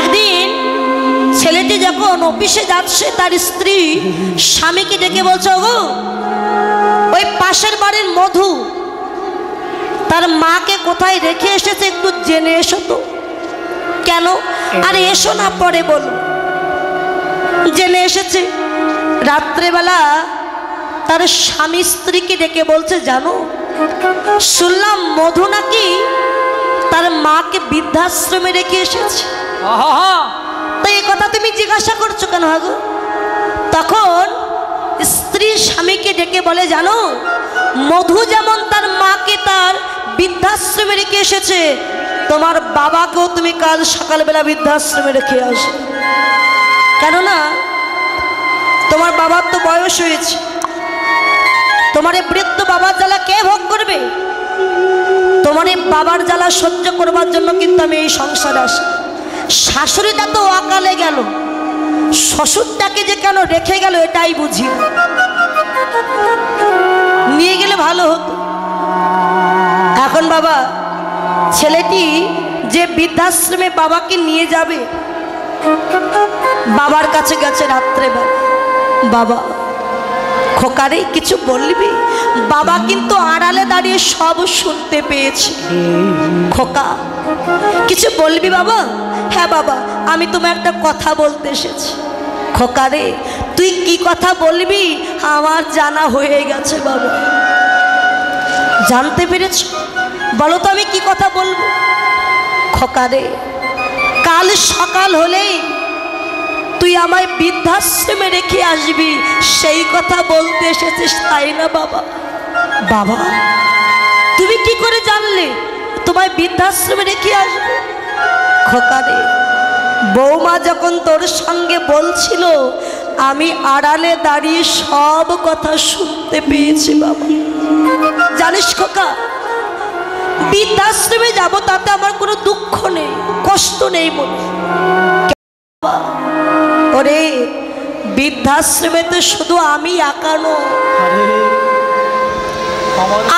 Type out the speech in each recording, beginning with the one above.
একদিন ছেলেটি যখন অফিসে যাচ্ছে তার স্ত্রী স্বামীকে ডেকে বলছে, গো ওই পাশের বাড়ির মধু তার মাকে কোথায় রেখে এসেছে একটু জেনে এসো তো। কেন? আরে এসো না, পরে বলো। জেনে এসেছে। রাত্রেবেলা তার স্বামী স্ত্রীকে ডেকে বলছে, জানো শুনলাম মধু নাকি তার মাকে বৃদ্ধাশ্রমে রেখে এসেছে। তো এই কথা তুমি জিজ্ঞাসা করছো কেন? হাগো তখন স্ত্রী স্বামীকে ডেকে বলে, জানো মধু যেমন তার মাকে তার বৃদ্ধাশ্রমে রেখে এসেছে, তোমার বাবাকেও তুমি কাল সকালবেলা বৃদ্ধাশ্রমে রেখে আসো। কেননা তোমার বাবার তো বয়স হয়েছে, তোমার এই বৃদ্ধ বাবার জ্বালা কে ভোগ করবে? তোমার এই বাবার জ্বালা সহ্য করবার জন্য কিন্তু আমি এই সংসারে আসি। শাশুড়িটা তো অকালে গেল, শ্বশুরটাকে যে কেন রেখে গেল এটাই বুঝি। নিয়ে গেলে ভালো হতো। এখন বাবা ছেলেটি যে বৃদ্ধাশ্রমে বাবাকে নিয়ে যাবে, বাবার কাছে গেছে রাত্রেবেলা। বাবা খোকারে কিছু বলবি? বাবা কিন্তু আড়ালে দাঁড়িয়ে সব শুনতে পেয়েছে। খোকা কিছু বলবি বাবা? হ্যাঁ বাবা, আমি তোমায় একটা কথা বলতে এসেছি। খোকারে তুই কি কথা বলবি আমার জানা হয়ে গেছে বাবা। জানতে পেরেছ? বলো তো আমি কি কথা বলবো। খোকারে কাল সকাল হলেই তুই আমায় বৃদ্ধাশ্রমে রেখে আসবি, সেই কথা বলতে এসেছিস তাই না বাবা? বাবা তুমি কি করে জানলে তোমায় বৃদ্ধাশ্রমে রেখে আসবো? খোকারে বৌমা যখন তোর সঙ্গে বলছিল আমি আড়ালে দাঁড়িয়ে সব কথা শুনতে পেয়েছি বাবা। জানিস খোকা, বৃদ্ধাশ্রমে যাব তাতে আমার কোনো দুঃখ নেই, কষ্ট নেই মনে। ওরে বৃদ্ধাশ্রমে তো শুধু আমি একা নই,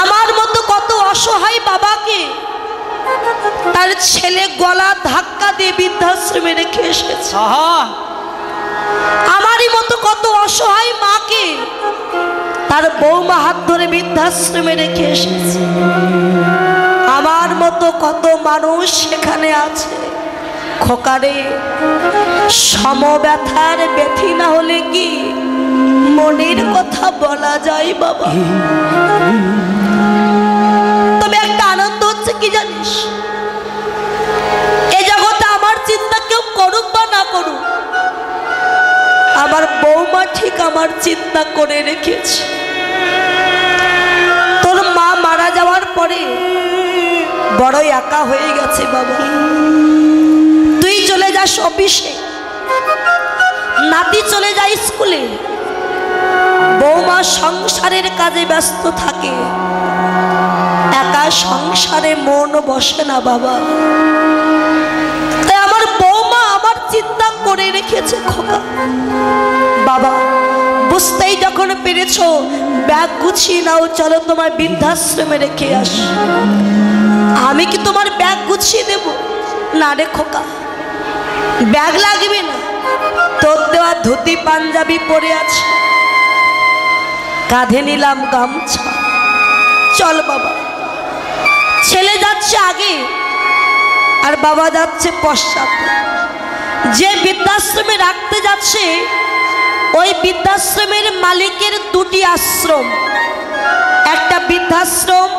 আমার মতো কত অসহায় বাবাকে তার ছেলে গলা ধাক্কা দিয়ে বৃদ্ধাশ্রমে রেখে এসেছে। আমারই মতো কত অসহায় মাকে তার বৌমা হাত ধরে বৃদ্ধাশ্রমে রেখে এসেছে। আমার মতো কত মানুষ সেখানে আছে। খোকারে সমব্যথার ব্যথি না হলে কি মনের কথা বলা যায় বাবা? তবে একটা আনন্দ হচ্ছে কি জানিস, এই জগতে আমার চিন্তা কেউ করুক বা না করুক, আমার বৌমা ঠিক আমার চিন্তা করে রেখেছে। তোর মা মারা যাওয়ার পরে বড় একা হয়ে গেছে বাবা। তুই চলে যাস অফিসে, নাতি চলে যায় স্কুলে, বৌমা সংসারের কাজে ব্যস্ত থাকে, একা সংসারে মন বসে না বাবা। তাই আমার বৌমা আমার চিন্তা করে রেখেছে খোকা। বাবা বুঝতেই যখন পেরেছ, ব্যাগ গুছিয়ে নাও, চলো তোমার বৃদ্ধাশ্রমে রেখে আস। আমি কি তোমার ব্যাগ গুছিয়ে দেব? না রে খোকা, ব্যাগ লাগবে না, তোর দেওয়া ধুতি পাঞ্জাবি পরে আছে, কাঁধে নিলাম গামছা, চল বাবা। ছেলে যাচ্ছে আগে আর বাবা যাচ্ছে পশ্চাতে। যে বৃদ্ধাশ্রমে রাখতে যাচ্ছে ওই বৃদ্ধাশ্রমের মালিকের দুটি আশ্রম, একটা বৃদ্ধাশ্রম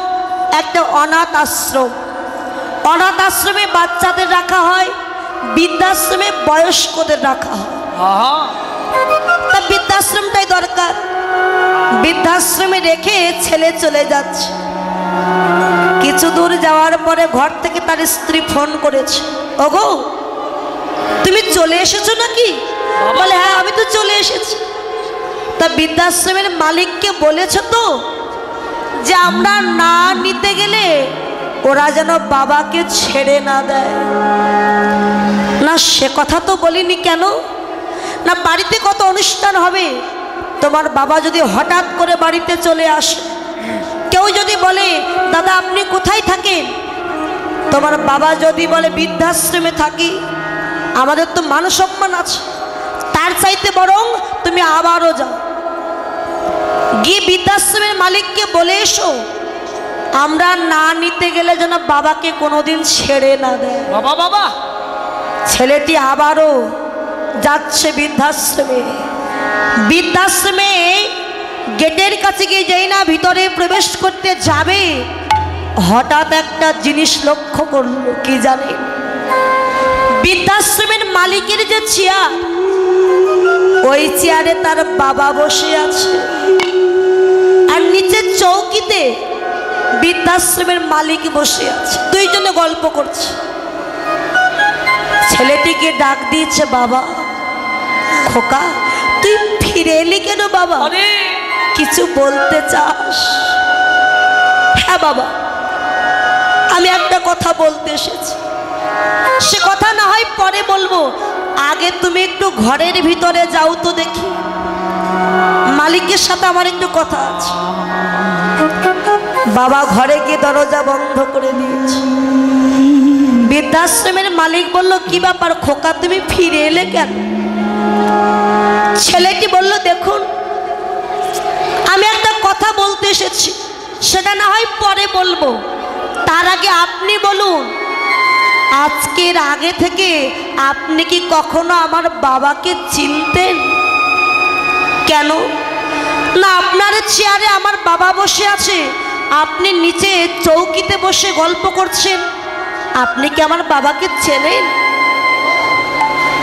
একটা অনাথ আশ্রম। অনাথ আশ্রমে বাচ্চাদের রাখা হয়, বৃদ্ধাশ্রমে বয়স্কদের রাখা হয়। তা বৃদ্ধাশ্রমটাই দরকার। বৃদ্ধাশ্রমে রেখে ছেলে চলে যাচ্ছে। কিছু দূর যাওয়ার পরে ঘর থেকে তার স্ত্রী ফোন করেছে, ওগো তুমি চলে এসেছো নাকি? বলে হ্যাঁ আমি তো চলে এসেছি। তা বৃদ্ধাশ্রমের মালিককে বলেছ তো যে আমরা না নিতে গেলে ওরা যেন বাবাকে ছেড়ে না দেয়? না সে কথা তো বলিনি। কেন? না বাড়িতে কত অনুষ্ঠান হবে, তোমার বাবা যদি হঠাৎ করে বাড়িতে চলে আসে, কেউ যদি বলে দাদা আপনি কোথায় থাকেন, তোমার বাবা যদি বলে বৃদ্ধাশ্রমে থাকি, আমাদের তো মান সম্মান আছে, তার চাইতে বরং তুমি আবারও যাও, গিয়ে বৃদ্ধাশ্রমের মালিককে বলে এসো আমরা না নিতে গেলে যেন বাবাকে কোনোদিন ছেড়ে না দেয়। বাবা বাবা। ছেলেটি আবারও যাচ্ছে বৃদ্ধাশ্রমে। বৃদ্ধাশ্রমে গেটের কাছে গিয়ে যেই না ভিতরে প্রবেশ করতে যাবে, হঠাৎ একটা জিনিস লক্ষ্য করলো। কি জানে? বৃদ্ধাশ্রমের মালিকের যে চেয়ার, ওই চেয়ারে তার বাবা বসে আছে, আর নিচের চৌকিতে বৃদ্ধাশ্রমের মালিক বসে আছে, দুইজনে গল্প করছে। ছেলেটিকে ডাক দিয়েছে, বাবা। খোকা, তুই ফিরে এলি কেন বাবা? কিছু বলতে চাস? হ্যাঁ বাবা, আমি একটা কথা বলতে এসেছি। সে কথা না হয় পরে বলবো, আগে তুমি একটু ঘরের ভিতরে যাও তো দেখি, মালিকের সাথে আমার একটু কথা আছে। বাবা ঘরে গিয়ে দরজা বন্ধ করে দিয়েছে। বৃদ্ধাশ্রমের মালিক বলল, কি ব্যাপার খোকা, তুমি ফিরে এলে কেন? ছেলেটি বলল, দেখুন আমি একটা কথা বলতে এসেছি, সেটা না হয় পরে বলবো, তার আগে আপনি বলুন, আজকের আগে থেকে আপনি কি কখনো আমার বাবাকে চিনতেন? কেন না, আপনার চেয়ারে আমার বাবা বসে আছে, আপনি নিচে চৌকিতে বসে গল্প করছেন, আপনি কি আমার বাবাকে চেনেন?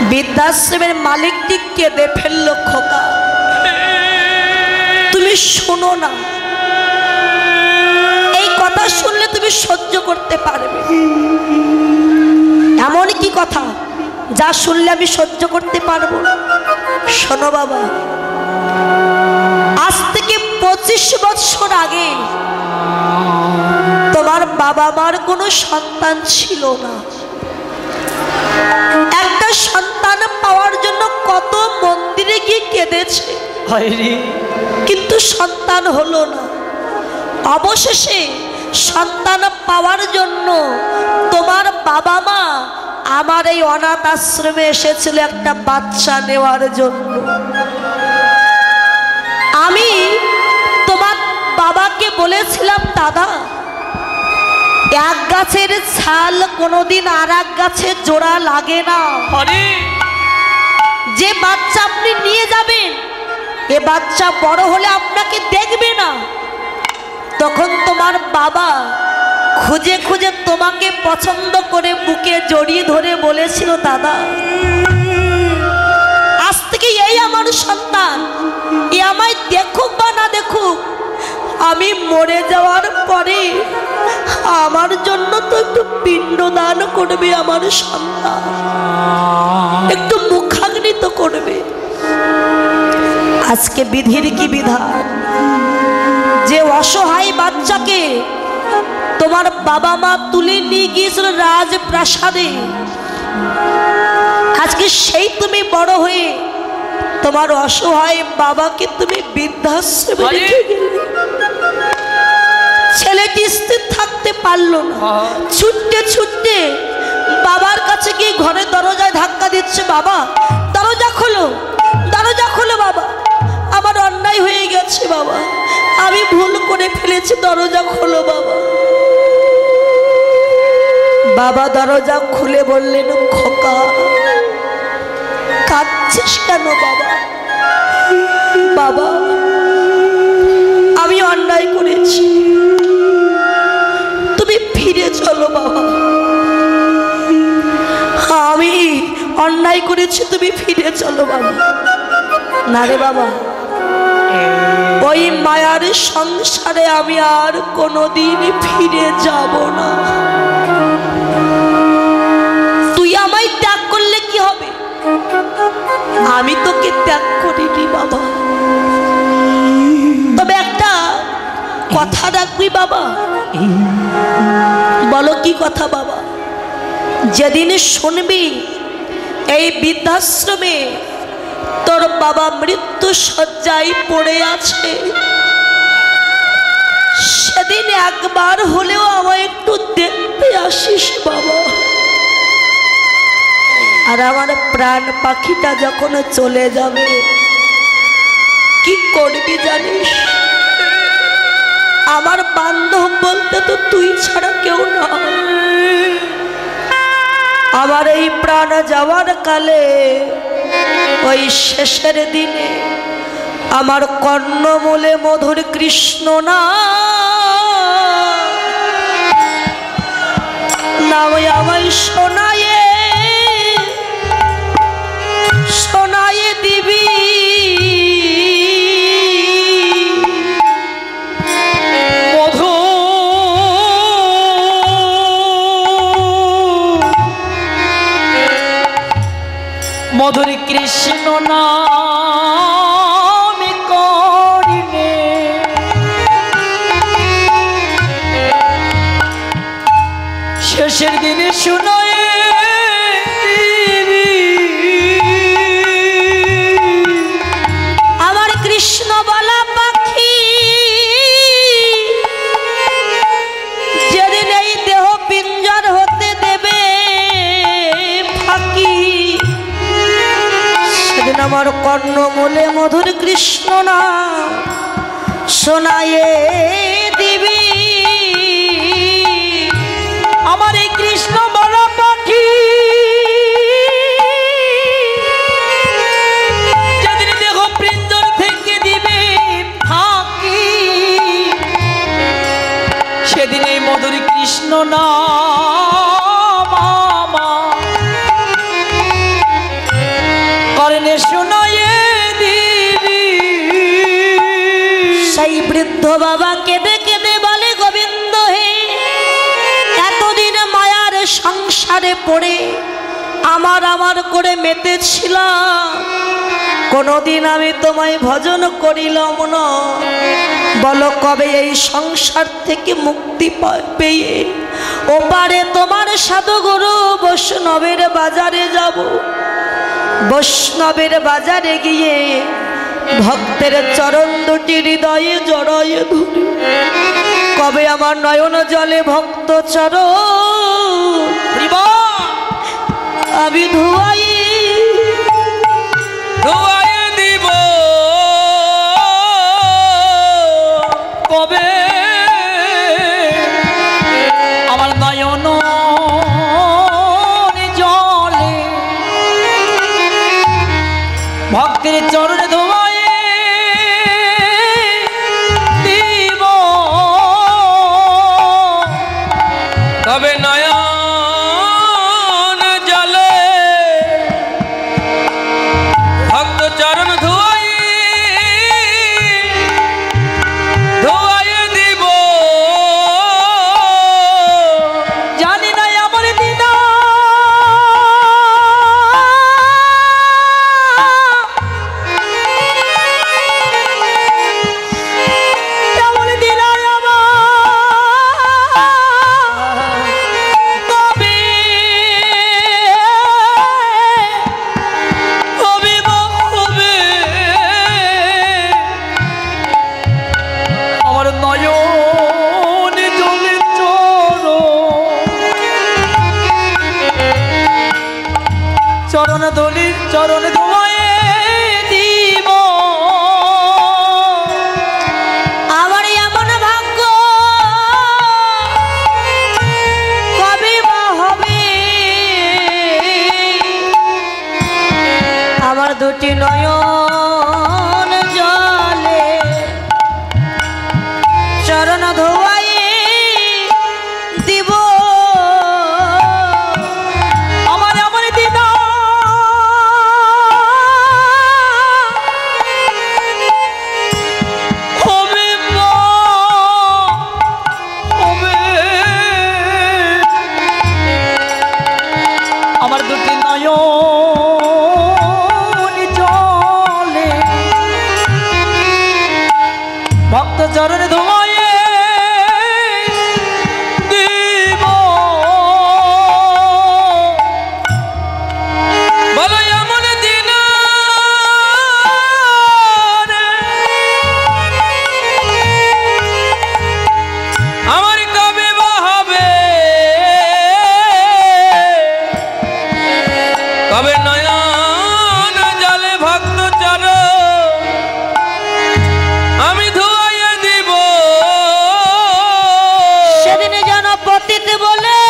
বৃদ্ধাশ্রমের মালিকটি কেঁদে ফেলল। খোকা, তুমি শোনো না, এই কথা শুনলে তুমি সহ্য করতে পারবে? এমন কি কথা যা শুনলে আমি সহ্য করতে পারবো? শোনো বাবা, আজ থেকে 25 বছর আগে তোমার বাবা মার কোনো সন্তান ছিল না। একটা সন্তান পাওয়ার জন্য কত মন্দিরে গিয়ে কেঁদেছে, কিন্তু সন্তান হলো না। অবশেষে সন্তান পাওয়ার জন্য তোমার বাবা মা আমার এই অনাথ আশ্রমে এসেছিল একটা বাচ্চা নেওয়ার জন্য। আমি তোমার বাবাকে বলেছিলাম, দাদা এক গাছের ছাল কোনোদিন আর এক গাছের জোড়া লাগে না, যে বাচ্চা আপনি নিয়ে যাবেন এ বাচ্চা বড় হলে আপনাকে দেখবে না। তখন তোমার বাবা খুঁজে খুঁজে তোমাকে পছন্দ করে বুকে জড়িয়ে ধরে বলেছিল, দাদা আজ থেকে এই আমার সন্তান, এ আমায় দেখুক বা না দেখুক, আমি মরে যাওয়ার পরে আমার জন্য তো একটু পিণ্ডদান করবে আমার সন্তান, একটু মুখাগ্নি তো করবে। আজকে বিধির কি বিধান, যে অসহায় বাচ্চাকে তোমার বাবা মা তুলে নিয়ে গিয়েছিল রাজপ্রাসাদে, আজকে সেই তুমি বড় হয়ে তোমার অসহায় বাবাকে তুমি বৃদ্ধাশ্রমে রেখে গেলে। ছেলেটি স্থির থাকতে পারলো না, ছুটতে ছুটতে বাবার কাছে গিয়ে ঘরের দরজায় ধাক্কা দিচ্ছে, বাবা দরজা খোলো, দরজা খোলো বাবা, আমার অন্যায় হয়ে গেছে বাবা, আমি ভুল করে ফেলেছি, দরজা খোলো বাবা। বাবা দরজা খুলে বললেন, খোকা কাঁদছিস কেন বাবা? বাবা আমি অন্যায় করেছি, তুমি ফিরে চলো বাবা, আমি অন্যায় করেছি, তুমি ফিরে চলো বাবা। না রে বাবা, ওই মায়ার সংসারে আমি আর কোনোদিন ফিরে যাব না। তুই আমায় ত্যাগ করলে কি হবে? আমি তোকে ত্যাগ করিনি বাবা, তবে একটা কথা রাখবি বাবা। বলো কি কথা বাবা? যেদিন শুনবি এই বৃদ্ধাশ্রমে তোর বাবা মৃত্যু শয্যায় পড়ে আছে, সেদিন একবার হলেও আমায় একটু দেখতে আসিস বাবা। আর আমার প্রাণ পাখিটা যখন চলে যাবে কি করবি জানিস? আমার বান্ধব বলতে তো তুই ছাড়া কেউ না। আমার এই প্রাণ যাওয়ার কালে ওই শেষের দিনে আমার কর্ণমূলে মধুর কৃষ্ণ নাম আমায় শোনায়ে দিবি। মধুর কৃষ্ণ নাম করিলে শেষের দিনে শুনায় আমার কৃষ্ণ বলা পাখি যেদিন এই দেহ পিঞ্জর হতে দেবে ফাঁকি, সেদিন আমার কর্ণমূলে মধুর কৃষ্ণ নাম শোনায়ে দিবি। আমার এই কৃষ্ণ বলা পাখি যেদিন দেহ পিঞ্জর থেকে দিবে ফাঁকি, সেদিন এই মধুর কৃষ্ণ নাম কর্ণে শোনায়ে দিবি। সেই বৃদ্ধ বাবা কেঁদে কেঁদে বলে, গোবিন্দ হে, এতদিন মায়ার সংসারে পড়ে আমার করে মেতেছিলাম, কোনোদিন আমি তোমায় ভজন করিলাম না। বলো কবে এই সংসার থেকে মুক্তি পেয়ে ওপারে তোমার সাধুগুরু বৈষ্ণবের বাজারে যাব। বৈষ্ণবের বাজারে গিয়ে ভক্তের চরণ দুটি হৃদয়ে জড়ায়ে ধরি, কবে আমার নয়ন জলে ভক্ত চরণ আমি ধুয়াই দিব। কবে আমার নয়ন জলে ভক্তের চরণে ধোয়ায় দিব, তবে নয়ন জলে ভক্ত চরণ ধোয়ায় দিব। জানি না আমার দিদা চরণ ধুলি চরণ ধোয়ায়ে দিব। আমার এমন ভাগ্য কবে বা হবে, আমার দুটি নয়ন জলে চরণ ধোয়ায়ে দিব। আমার দুটি নয়ন নয়ন জলে ভক্ত চরণ আমি ধুয়াইয়া দিব। সেদিনে যেন পতিত বলে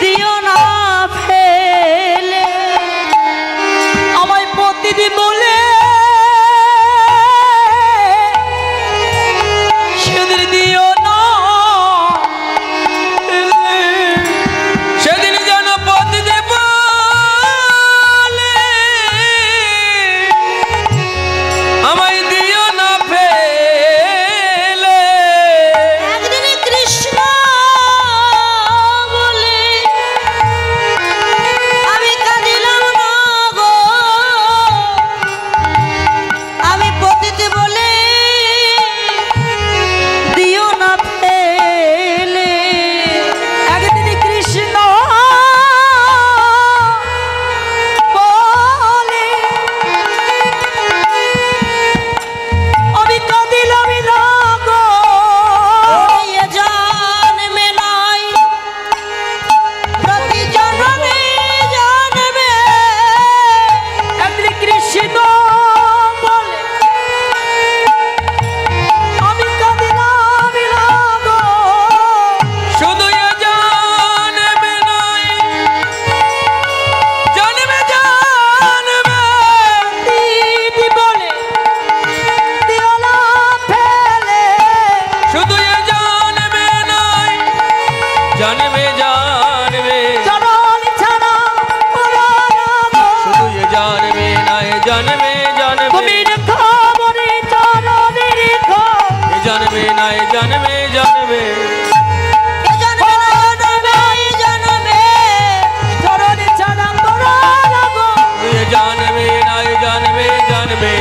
দিও না ফেলে, আমায় প্রতিদিন বলে সেদিন দিও না, সেদিন যেন প্রতিদিন বলে আমায় দিও না ফেলে। একদিন কৃষ্ণ বলে আমি কাঁদিলাম না গো, আমি পতিত বলে দিও না ফেলে। একদিন কৃষ্ণ বলে আমি কাঁদিলাম না গো, এ জন্মে নয় প্রতি জন্মে জন্মে একদিন কৃষ্ণ বলে আমি কাঁদিলাম না গো। শুধু এ জন্মে নয় জন্মে জন্মে দিদি বলে দিও না ফেলে। শুধু এ জন্মে নয় জন্মে জন্মে চরণ ছাড়া শুধু এ জন্মে নয় জন্মে জন্মে খবরে চরণে রেখো এ জন্মে নয় জন্মে জন্মে এ জন্মে নয় জন্মে চরণে ছাড়া করো লাগো এ জন্মে নয় জন্মে জন্মে